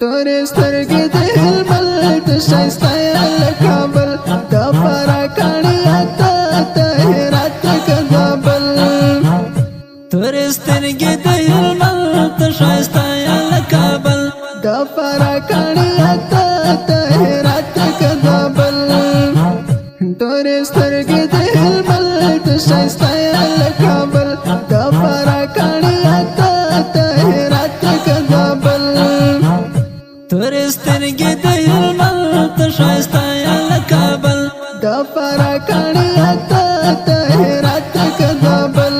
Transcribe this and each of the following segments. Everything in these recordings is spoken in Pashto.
تورې سترګې د هلمند ښایسته یې له کابل د فراه کاڼي اته د هرات که زابل تورې سترګې د هلمند ښایسته یې له کابل د فراه کاڼي اته د هرات که زابل تورې سترګې د هلمند ښایسته یې له کابل د فراه کاڼي اته د هرات که زابل تورې سترګې د هلمند ښایسته یې له کابل د فراه کاڼي اته د هرات که زابل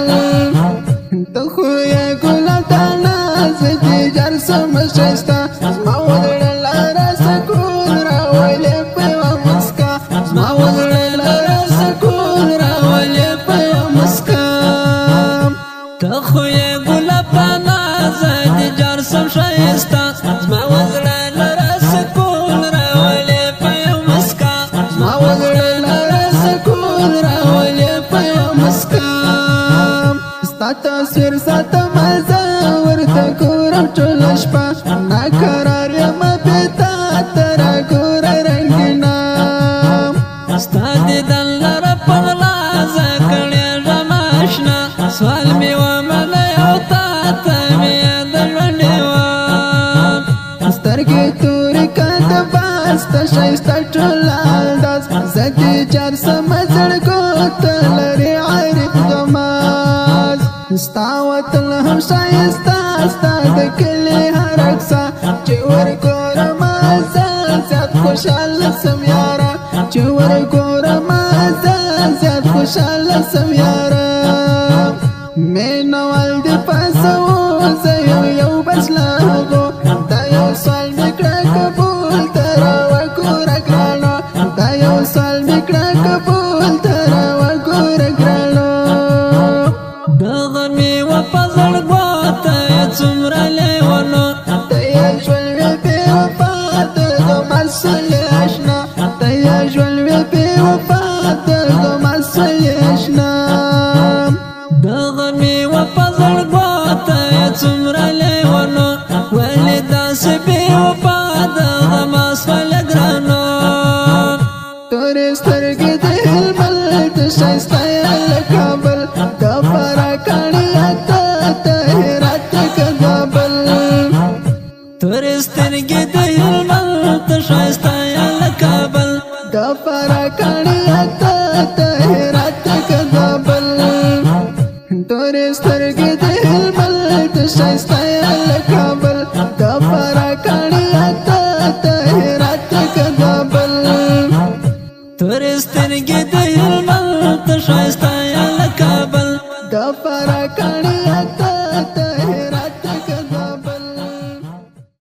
ته خو یې ګلاب د ناز دې جار سم ښایسته زما وزړه لاره سکون راولې په یوه مسکا زما وزړه لاره سکون راولې په یوه مسکا ته خو یې ګلاب د ناز دې جار سم ښایسته زما وزړه لاره سکون راولې په یوه مسکا زما وزړه لاره سکون راولې په یوه مسکا ستا تصویر ساتم زه ورته ګورم ټوله شپه ناقرار یم بې تا ته راګوره رنګینه ستا دیدن لره په غلا زه کړېږم اشنا سوال مې ومنی او تا ته مې د ژوند وم سترګې تورې که د باز ته ښایسته ټول انداز زه دې جار سم زړګو ته لرې عارف غماز ستا وطن هم ښایسته ستا د کلي هر اقصا چې ورګورم زه زیات خوشحاله سم یاره چې ورګورم زه زیات خوشحاله سم یاره مینوال دې پاسو زه یو بس له هغو دا یو سوال مې کړه قبول ته راوګوره ګرانو دا یو سوال مې کړه قبول ته راوګوره ګرانو دغه مې وه په زړګو ته یې څومره لیونو ته یې ژوند وې بې وفا ته زما سولې اشنا ته یې ژوند وې بې وفا ته زما سولې اشنا دغه مې وه په زړګو ته یې څومره لیونو ولې داسې بې وفا دغه ما سوله ګرانو تورې سترګې د هلمند ښایسته یې له کابل د فراه کاڼي اته د هرات که زابل تورې سترګې د هلمند ښایسته یې له کابل د فراه کاڼي اته د هرات که زابل تورې سترګې د هلمند ښایسته یې له کابل د فراه کاڼي اته د هرات که زابل تورې سترګې د هلمند ښایسته یې له کابل د فراه کاڼي اته د